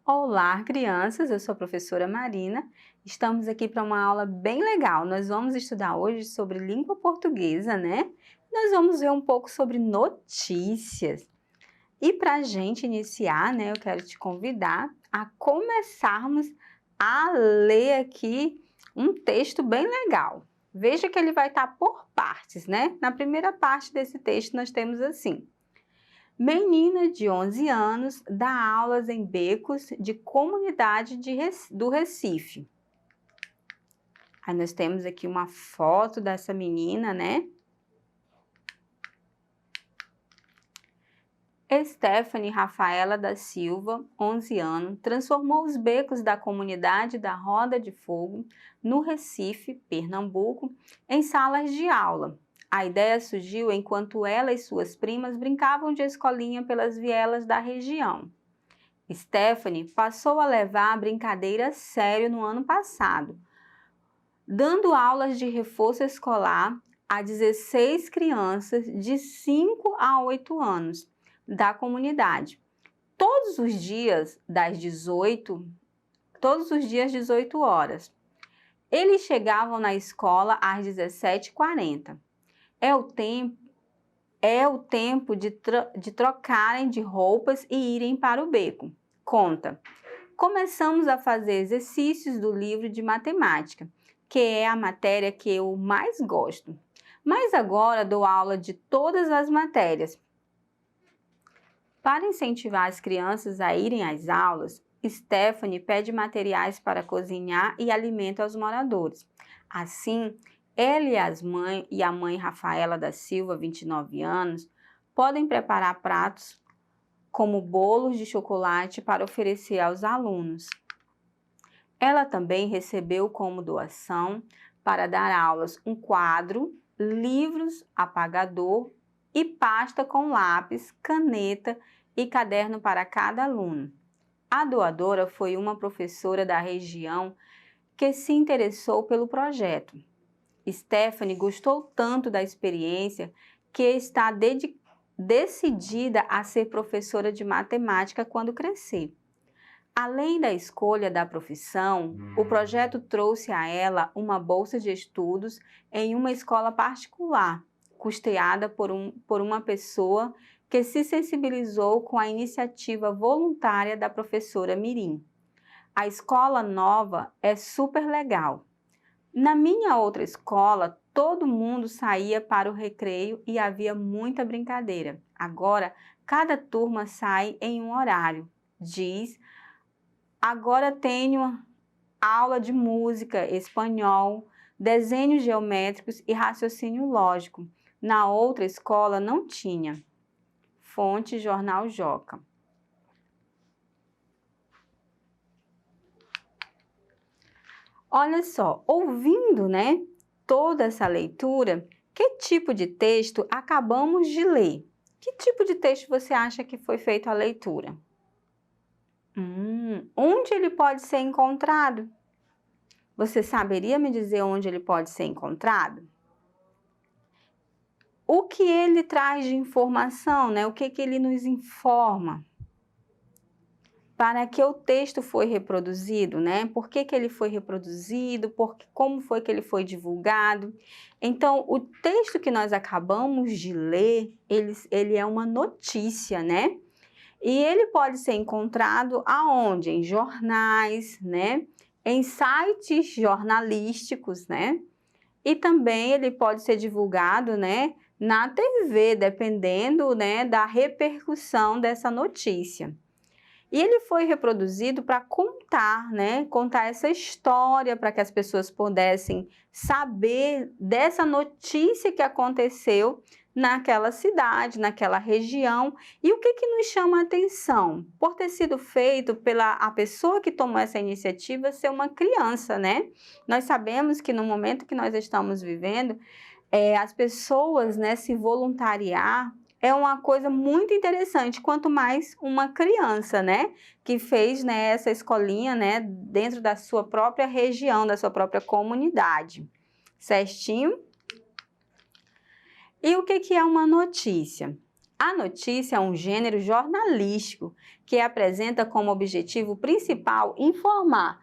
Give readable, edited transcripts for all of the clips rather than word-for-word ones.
Olá, crianças! Eu sou a professora Marina. Estamos aqui para uma aula bem legal. Nós vamos estudar hoje sobre língua portuguesa, né? Nós vamos ver um pouco sobre notícias. E para a gente iniciar, né, eu quero te convidar a começarmos a ler aqui um texto bem legal. Veja que ele vai estar por partes, né? Na primeira parte desse texto nós temos assim: menina de 11 anos dá aulas em becos de comunidade do Recife. Aí nós temos aqui uma foto dessa menina, né? Stephanie Rafaela da Silva, 11 anos, transformou os becos da comunidade da Roda de Fogo, no Recife, Pernambuco, em salas de aula. A ideia surgiu enquanto ela e suas primas brincavam de escolinha pelas vielas da região. Stephanie passou a levar a brincadeira a sério no ano passado, dando aulas de reforço escolar a 16 crianças de 5 a 8 anos da comunidade. Todos os dias 18 horas. Eles chegavam na escola às 17h40. É o tempo de trocarem de roupas e irem para o beco. Conta: começamos a fazer exercícios do livro de matemática, que é a matéria que eu mais gosto. Mas agora dou aula de todas as matérias. Para incentivar as crianças a irem às aulas, Stephanie pede materiais para cozinhar e alimento aos moradores. Assim, ela e a mãe Rafaela da Silva, 29 anos, podem preparar pratos como bolos de chocolate para oferecer aos alunos. Ela também recebeu como doação para dar aulas um quadro, livros, apagador e pasta com lápis, caneta e caderno para cada aluno. A doadora foi uma professora da região que se interessou pelo projeto. Stephanie gostou tanto da experiência que está decidida a ser professora de matemática quando crescer. Além da escolha da profissão, o projeto trouxe a ela uma bolsa de estudos em uma escola particular, custeada por uma pessoa que se sensibilizou com a iniciativa voluntária da professora Mirim. A escola nova é super legal. Na minha outra escola, todo mundo saía para o recreio e havia muita brincadeira. Agora, cada turma sai em um horário. Diz: agora tenho aula de música, espanhol, desenhos geométricos e raciocínio lógico. Na outra escola não tinha. Fonte Jornal Joca. Olha só, ouvindo, né, toda essa leitura, que tipo de texto acabamos de ler? Que tipo de texto você acha que foi feito a leitura? Onde ele pode ser encontrado? Você saberia me dizer onde ele pode ser encontrado? O que ele traz de informação, né? O que ele nos informa? Para que o texto foi reproduzido, né? Por que ele foi reproduzido? Como foi que ele foi divulgado? Então, o texto que nós acabamos de ler, ele é uma notícia, né? E ele pode ser encontrado aonde? Em jornais, né? Em sites jornalísticos, né? E também ele pode ser divulgado, né, na TV, dependendo, né, da repercussão dessa notícia. E ele foi reproduzido para contar, né, contar essa história para que as pessoas pudessem saber dessa notícia que aconteceu naquela cidade, naquela região. E o que nos chama a atenção? Por ter sido feito a pessoa que tomou essa iniciativa ser uma criança, né? Nós sabemos que no momento que nós estamos vivendo, as pessoas, né, se voluntariar é uma coisa muito interessante, quanto mais uma criança, né, que fez, né, essa escolinha, né, dentro da sua própria região, da sua própria comunidade. Certinho? E o que é uma notícia? A notícia é um gênero jornalístico que apresenta como objetivo principal informar.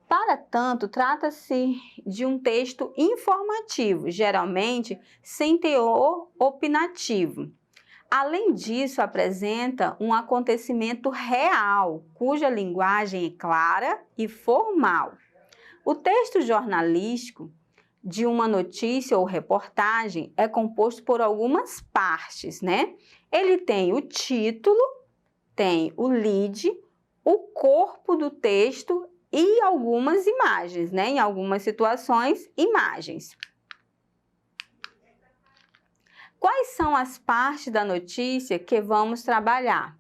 Para tanto, trata-se de um texto informativo, geralmente sem teor opinativo. Além disso, apresenta um acontecimento real, cuja linguagem é clara e formal. O texto jornalístico de uma notícia ou reportagem é composto por algumas partes, né? Ele tem o título, tem o lead, o corpo do texto e algumas imagens, né? Em algumas situações, imagens. Quais são as partes da notícia que vamos trabalhar?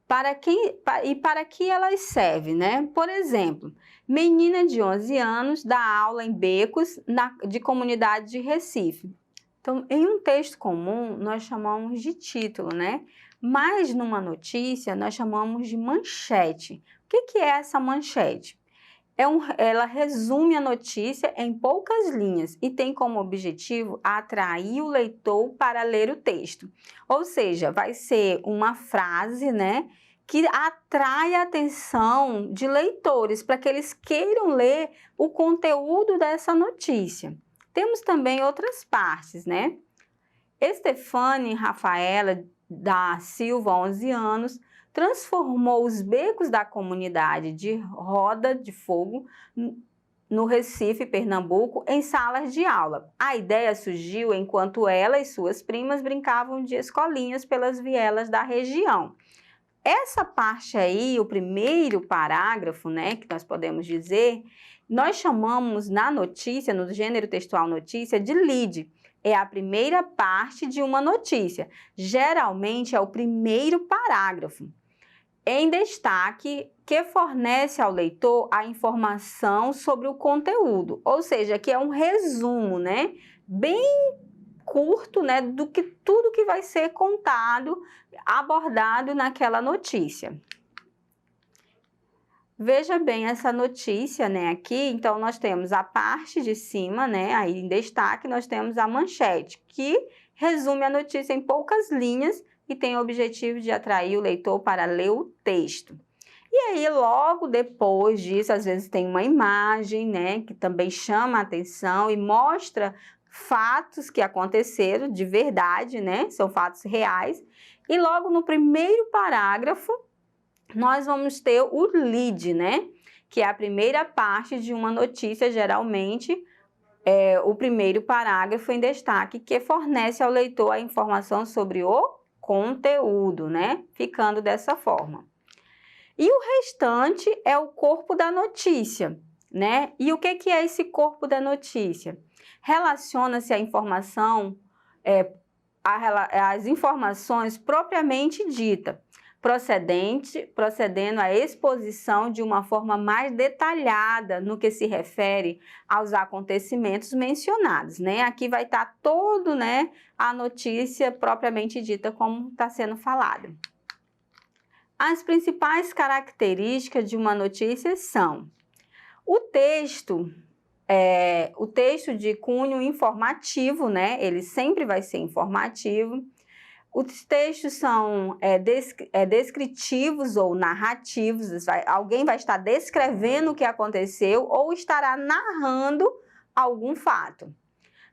Para que elas servem, né? Por exemplo, menina de 11 anos dá aula em becos de comunidade de Recife. Então, em um texto comum, nós chamamos de título, né? Mas numa notícia, nós chamamos de manchete. O que é essa manchete? Ela resume a notícia em poucas linhas e tem como objetivo atrair o leitor para ler o texto. Ou seja, vai ser uma frase, né, que atrai a atenção de leitores para que eles queiram ler o conteúdo dessa notícia. Temos também outras partes, né? Estefane Rafaela da Silva, 11 anos, transformou os becos da comunidade de Roda de Fogo, no Recife, Pernambuco, em salas de aula. A ideia surgiu enquanto ela e suas primas brincavam de escolinhas pelas vielas da região. Essa parte aí, o primeiro parágrafo, né, que nós podemos dizer, nós chamamos na notícia, no gênero textual notícia, de lead. É a primeira parte de uma notícia. Geralmente é o primeiro parágrafo em destaque que fornece ao leitor a informação sobre o conteúdo, ou seja, que é um resumo, né, bem curto, né, do que tudo que vai ser contado, abordado naquela notícia. Veja bem essa notícia, né, aqui, então nós temos a parte de cima, né, aí em destaque nós temos a manchete, que resume a notícia em poucas linhas e tem o objetivo de atrair o leitor para ler o texto. E aí, logo depois disso, às vezes tem uma imagem, né, que também chama a atenção e mostra fatos que aconteceram de verdade, né, são fatos reais. E logo no primeiro parágrafo, nós vamos ter o lead, né, que é a primeira parte de uma notícia, geralmente, o primeiro parágrafo em destaque, que fornece ao leitor a informação sobre o conteúdo, né? Ficando dessa forma. E o restante é o corpo da notícia, né? E o que é esse corpo da notícia? Relaciona-se à informação, às informações propriamente dita, procedendo à exposição de uma forma mais detalhada no que se refere aos acontecimentos mencionados, né? Aqui vai estar todo, né, a notícia propriamente dita como está sendo falada. As principais características de uma notícia são o texto de cunho informativo, né? Ele sempre vai ser informativo. Os textos são descritivos ou narrativos, alguém vai estar descrevendo o que aconteceu ou estará narrando algum fato.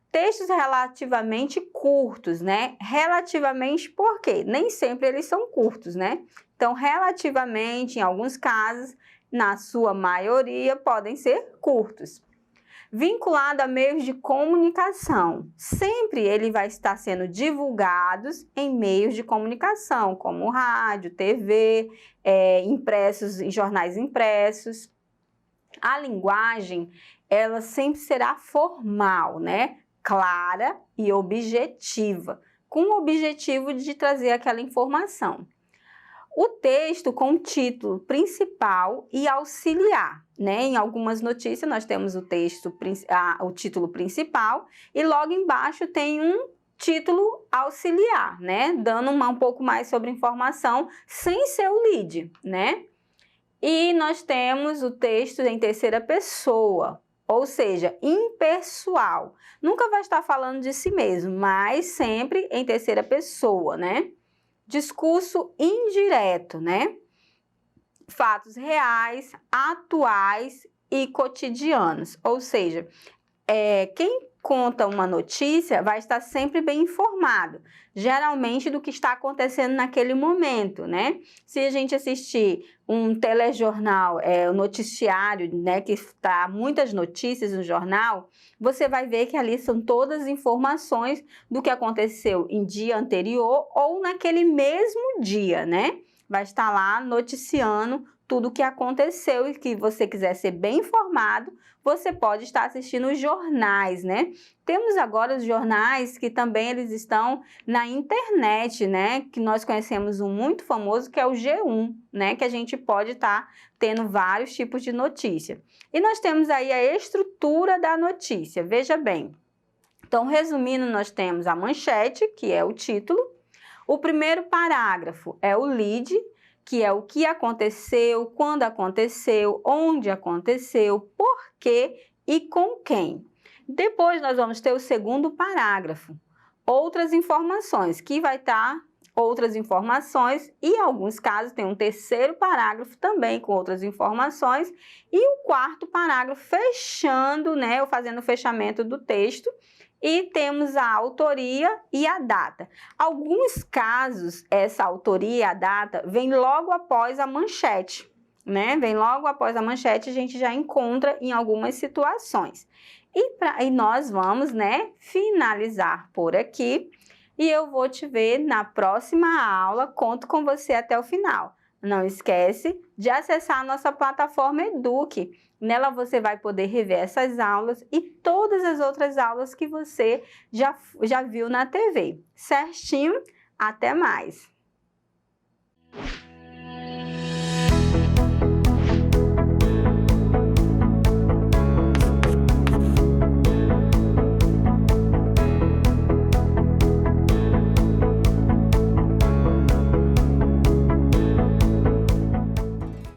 Textos relativamente curtos, né? Relativamente por quê? Nem sempre eles são curtos, né? Então, relativamente, em alguns casos, na sua maioria, podem ser curtos. Vinculado a meios de comunicação. Sempre ele vai estar sendo divulgados em meios de comunicação, como rádio, TV, impressos, em jornais impressos. A linguagem, ela sempre será formal, né? Clara e objetiva, com o objetivo de trazer aquela informação. O texto com título principal e auxiliar, né? Em algumas notícias nós temos o título principal e logo embaixo tem um título auxiliar, né? Dando um pouco mais sobre informação sem ser o lead, né? E nós temos o texto em terceira pessoa, ou seja, impessoal. Nunca vai estar falando de si mesmo, mas sempre em terceira pessoa, né? Discurso indireto, né? Fatos reais, atuais e cotidianos. Ou seja, quem conta uma notícia vai estar sempre bem informado, geralmente do que está acontecendo naquele momento, né? Se a gente assistir um telejornal, um noticiário, né, que está muitas notícias no jornal, você vai ver que ali são todas as informações do que aconteceu em dia anterior ou naquele mesmo dia, né? Vai estar lá noticiando tudo o que aconteceu e que você quiser ser bem informado, você pode estar assistindo os jornais, né? Temos agora os jornais que também eles estão na internet, né? Que nós conhecemos um muito famoso que é o G1, né? Que a gente pode estar tendo vários tipos de notícia. E nós temos aí a estrutura da notícia, veja bem. Então, resumindo, nós temos a manchete, que é o título. O primeiro parágrafo é o lead, que é o que aconteceu, quando aconteceu, onde aconteceu, por quê e com quem. Depois nós vamos ter o segundo parágrafo, outras informações, que vai estar outras informações e em alguns casos tem um terceiro parágrafo também com outras informações e o quarto parágrafo fechando, né, ou fazendo o fechamento do texto. E temos a autoria e a data. Alguns casos, essa autoria e a data vem logo após a manchete, né? Vem logo após a manchete, a gente já encontra em algumas situações. E nós vamos, né, finalizar por aqui. E eu vou te ver na próxima aula. Conto com você até o final. Não esquece de acessar a nossa plataforma Eduque. Nela você vai poder rever essas aulas e todas as outras aulas que você já viu na TV. Certinho? Até mais!